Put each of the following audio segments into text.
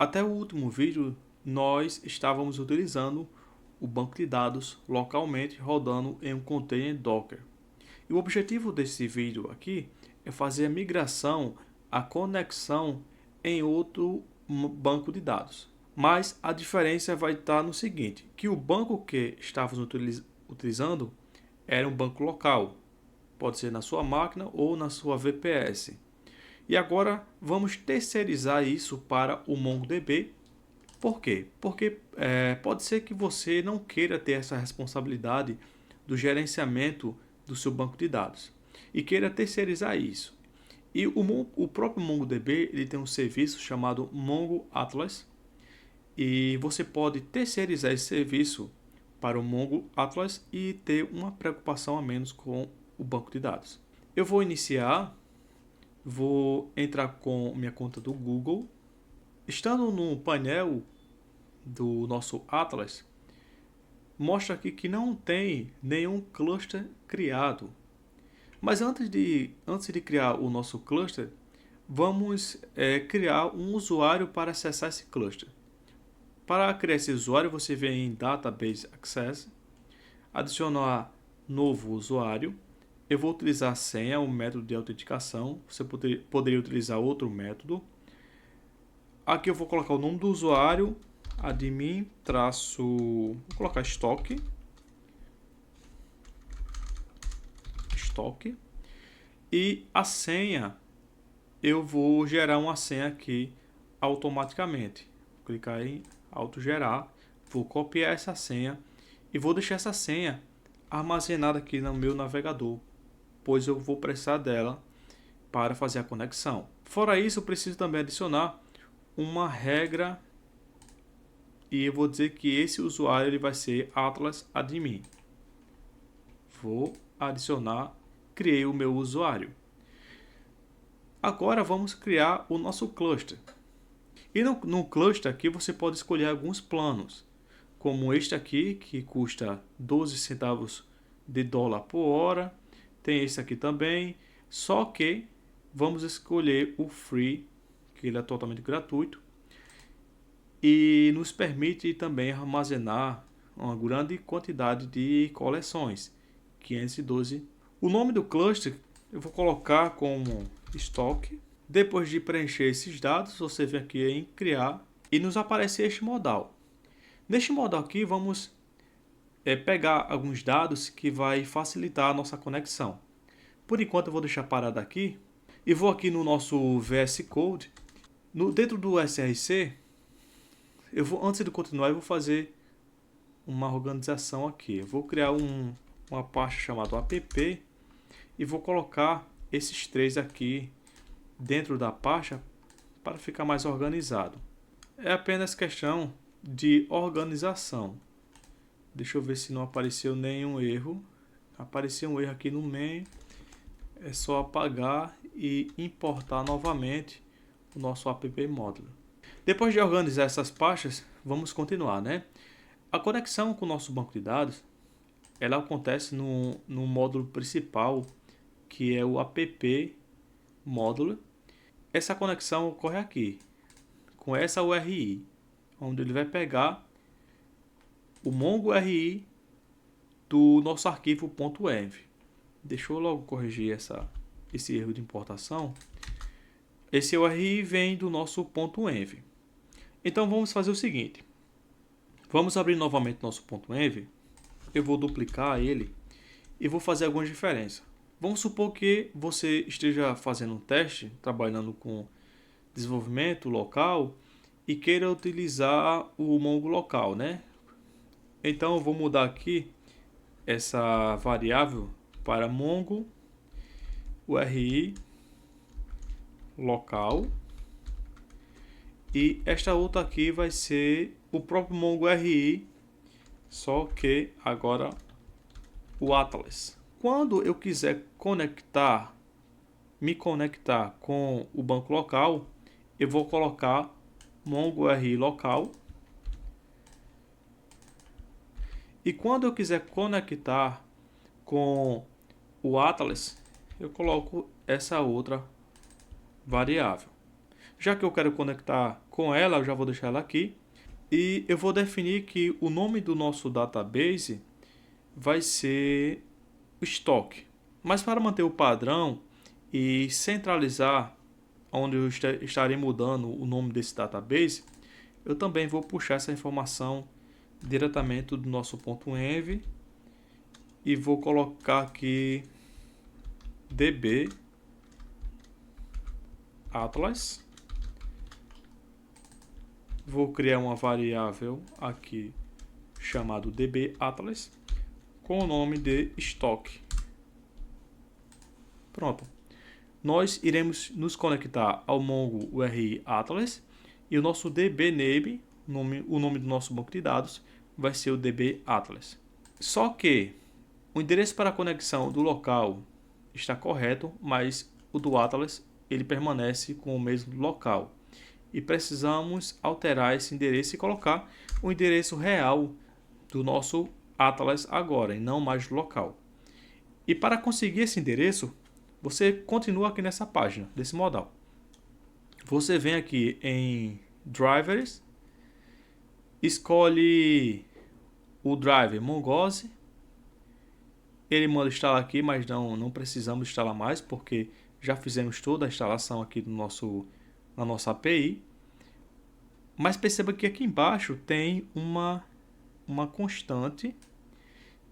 Até o último vídeo, nós estávamos utilizando o banco de dados localmente rodando em um container Docker. E o objetivo desse vídeo aqui é fazer a migração, a conexão em outro banco de dados. Mas a diferença vai estar no seguinte, que o banco que estávamos utilizando era um banco local. Pode ser na sua máquina ou na sua VPS. E agora vamos terceirizar isso para o MongoDB. Por quê? Porque pode ser que você não queira ter essa responsabilidade do gerenciamento do seu banco de dados e queira terceirizar isso. E o próprio MongoDB ele tem um serviço chamado Mongo Atlas e você pode terceirizar esse serviço para o Mongo Atlas e ter uma preocupação a menos com o banco de dados. Eu vou iniciar. Vou entrar com minha conta do Google. Estando no painel do nosso Atlas, mostra aqui que não tem nenhum cluster criado. Mas antes de criar o nosso cluster, vamos criar um usuário para acessar esse cluster. Para criar esse usuário, você vem em Database Access, adicionar novo usuário. Eu vou utilizar a senha, o método de autenticação. Você poderia utilizar outro método. Aqui eu vou colocar o nome do usuário, admin, vou colocar estoque. E a senha, eu vou gerar uma senha aqui automaticamente. Vou clicar em autogerar, vou copiar essa senha e vou deixar essa senha armazenada aqui no meu navegador, pois eu vou precisar dela para fazer a conexão. Fora isso, eu preciso também adicionar uma regra e eu vou dizer que esse usuário ele vai ser Atlas Admin. Vou adicionar, criei o meu usuário. Agora vamos criar o nosso cluster. E no cluster aqui você pode escolher alguns planos, como este aqui que custa 12 centavos de dólar por hora. Tem esse aqui também, só que vamos escolher o Free, que ele é totalmente gratuito e nos permite também armazenar uma grande quantidade de coleções, 512. O nome do cluster eu vou colocar como estoque. Depois de preencher esses dados, você vem aqui em criar e nos aparece este modal. Neste modal aqui vamos pegar alguns dados que vai facilitar a nossa conexão. Por enquanto eu vou deixar parado aqui e vou aqui no nosso VS Code. Dentro do SRC, antes de continuar, eu vou fazer uma organização aqui. Eu vou criar uma pasta chamada app e vou colocar esses três aqui dentro da pasta para ficar mais organizado. É apenas questão de organização. Deixa eu ver se não apareceu nenhum erro. Apareceu um erro aqui no main. É só apagar e importar novamente o nosso app módulo. Depois de organizar essas pastas, vamos continuar, né? A conexão com o nosso banco de dados, ela acontece no módulo principal, que é o app módulo. Essa conexão ocorre aqui, com essa URI, onde ele vai pegar o Mongo URI do nosso arquivo .env. Deixa eu logo corrigir esse erro de importação. Esse URI vem do nosso .env. Então vamos fazer o seguinte. Vamos abrir novamente nosso .env. Eu vou duplicar ele e vou fazer algumas diferenças. Vamos supor que você esteja fazendo um teste, trabalhando com desenvolvimento local e queira utilizar o Mongo local, né? Então eu vou mudar aqui essa variável para Mongo URI local e esta outra aqui vai ser o próprio Mongo URI, só que agora o Atlas. Quando eu quiser me conectar com o banco local, eu vou colocar Mongo URI local. E quando eu quiser conectar com o Atlas, eu coloco essa outra variável. Já que eu quero conectar com ela, eu já vou deixar ela aqui. E eu vou definir que o nome do nosso database vai ser estoque. Mas para manter o padrão e centralizar onde eu estarei mudando o nome desse database, eu também vou puxar essa informação diretamente do nosso ponto .env e vou colocar aqui db atlas. Vou criar uma variável aqui chamado db atlas com o nome de estoque. Pronto. Nós iremos nos conectar ao Mongo URI Atlas e o nosso DBName, o nome do nosso banco de dados, vai ser o DB Atlas. Só que o endereço para a conexão do local está correto, mas o do Atlas ele permanece com o mesmo local. E precisamos alterar esse endereço e colocar o endereço real do nosso Atlas agora, e não mais local. E para conseguir esse endereço, você continua aqui nessa página, desse modal. Você vem aqui em Drivers, escolhe o driver Mongoose. Ele manda instalar aqui, mas não precisamos instalar mais, porque já fizemos toda a instalação aqui na nossa API. Mas perceba que aqui embaixo tem uma constante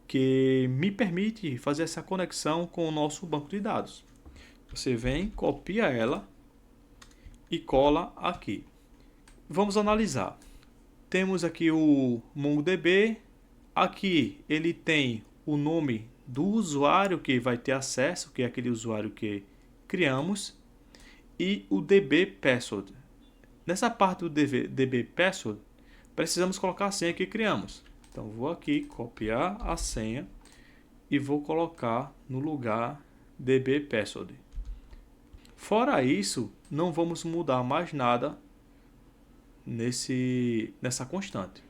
que me permite fazer essa conexão com o nosso banco de dados. Você vem, copia ela e cola aqui. Vamos analisar. Temos aqui o MongoDB. Aqui ele tem o nome do usuário que vai ter acesso, que é aquele usuário que criamos, e o DB Password. Nessa parte do DB Password, precisamos colocar a senha que criamos. Então, vou aqui copiar a senha e vou colocar no lugar DB Password. Fora isso, não vamos mudar mais nada nessa constante.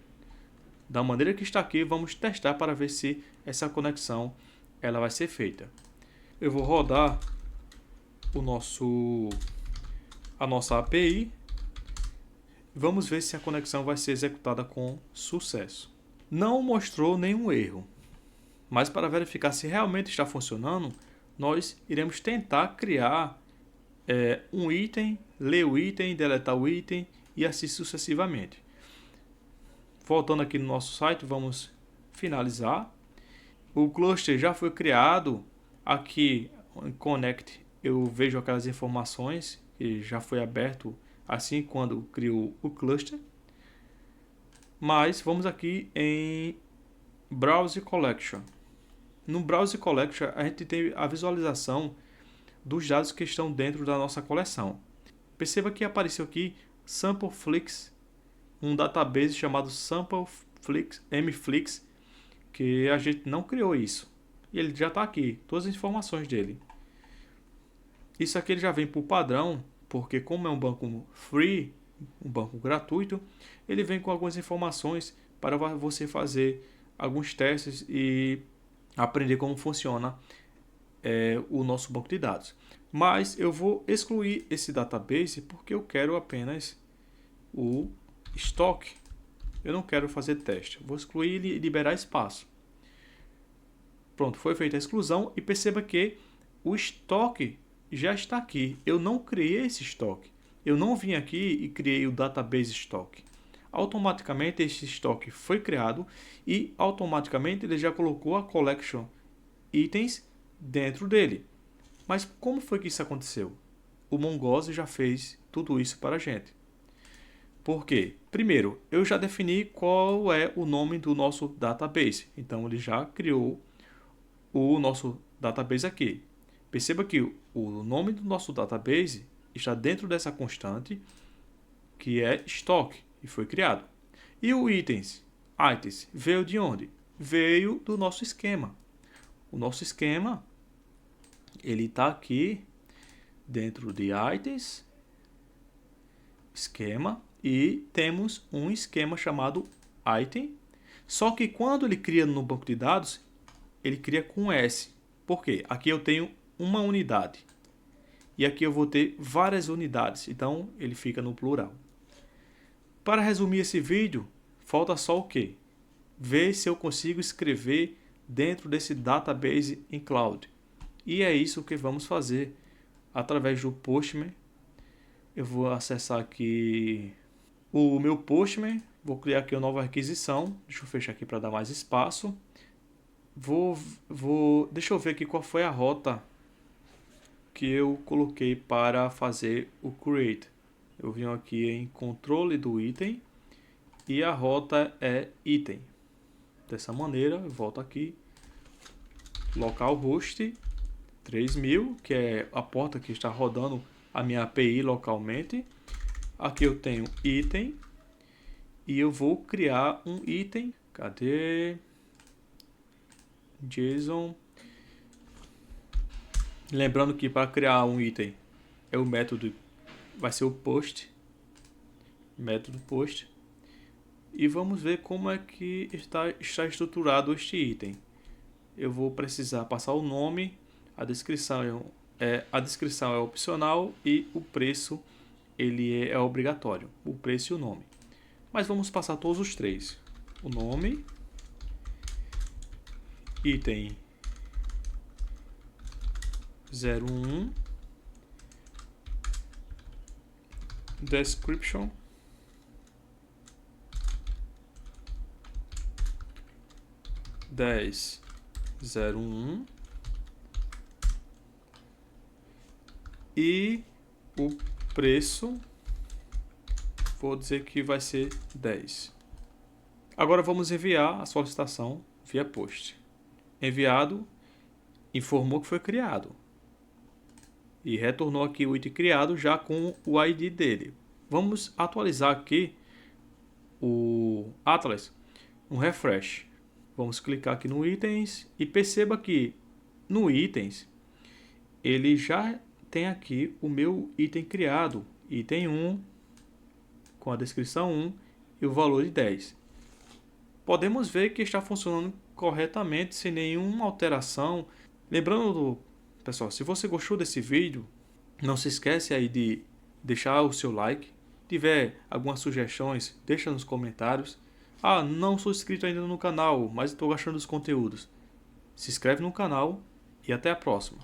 Da maneira que está aqui, vamos testar para ver se essa conexão ela vai ser feita. Eu vou rodar a nossa API. Vamos ver se a conexão vai ser executada com sucesso. Não mostrou nenhum erro, mas para verificar se realmente está funcionando, nós iremos tentar criar um item, ler o item, deletar o item e assim sucessivamente. Voltando aqui no nosso site, vamos finalizar. O cluster já foi criado. Aqui em Connect eu vejo aquelas informações que já foi aberto assim quando criou o cluster. Mas vamos aqui em Browse Collection. No Browse Collection a gente tem a visualização dos dados que estão dentro da nossa coleção. Perceba que apareceu aqui Sampleflix, um database chamado Sampleflix, Mflix, que a gente não criou isso. E ele já está aqui, todas as informações dele. Isso aqui ele já vem por padrão, porque como é um banco free, um banco gratuito, ele vem com algumas informações para você fazer alguns testes e aprender como funciona o nosso banco de dados. Mas eu vou excluir esse database porque eu quero apenas o estoque. Eu não quero fazer teste. Vou excluir e liberar espaço. Pronto, foi feita a exclusão e perceba que o estoque já está aqui. Eu não criei esse estoque. Eu não vim aqui e criei o database estoque. Automaticamente esse estoque foi criado e automaticamente ele já colocou a collection itens dentro dele. Mas como foi que isso aconteceu? O Mongoose já fez tudo isso para a gente. Por quê? Primeiro, eu já defini qual é o nome do nosso database. Então ele já criou o nosso database aqui. Perceba que o nome do nosso database está dentro dessa constante que é estoque e foi criado. E o items veio de onde? Veio do nosso esquema. O nosso esquema ele está aqui dentro de items, esquema, e temos um esquema chamado item. Só que quando ele cria no banco de dados, ele cria com S. Por quê? Aqui eu tenho uma unidade. e aqui eu vou ter várias unidades, então ele fica no plural. Para resumir esse vídeo, falta só o quê? Ver se eu consigo escrever dentro desse database em cloud. E é isso que vamos fazer através do Postman. Eu vou acessar aqui o meu Postman, vou criar aqui uma nova requisição. Deixa eu fechar aqui para dar mais espaço. Deixa eu ver aqui qual foi a rota que eu coloquei para fazer o create. Eu venho aqui em controle do item e a rota é item. Dessa maneira, eu volto aqui, localhost 3000, que é a porta que está rodando a minha API localmente. Aqui eu tenho item e eu vou criar um item. Cadê? JSON. Lembrando que para criar um item é o método, vai ser o post, método post. E vamos ver como é que está estruturado este item. Eu vou precisar passar o nome, a descrição é opcional e o preço ele é obrigatório, o preço e o nome. Mas vamos passar todos os três. O nome, item 01, description, dez 01 e o preço, vou dizer que vai ser 10. Agora vamos enviar a solicitação via post. Enviado, informou que foi criado e retornou aqui o item criado já com o ID dele. Vamos atualizar aqui o Atlas, um refresh. Vamos clicar aqui no itens e perceba que no itens ele já tem aqui o meu item criado, item 1, com a descrição 1 e o valor de 10. Podemos ver que está funcionando corretamente, sem nenhuma alteração. Lembrando, pessoal, se você gostou desse vídeo, não se esquece aí de deixar o seu like. Se tiver algumas sugestões, deixa nos comentários. Ah, não sou inscrito ainda no canal, mas estou gostando dos conteúdos. Se inscreve no canal e até a próxima.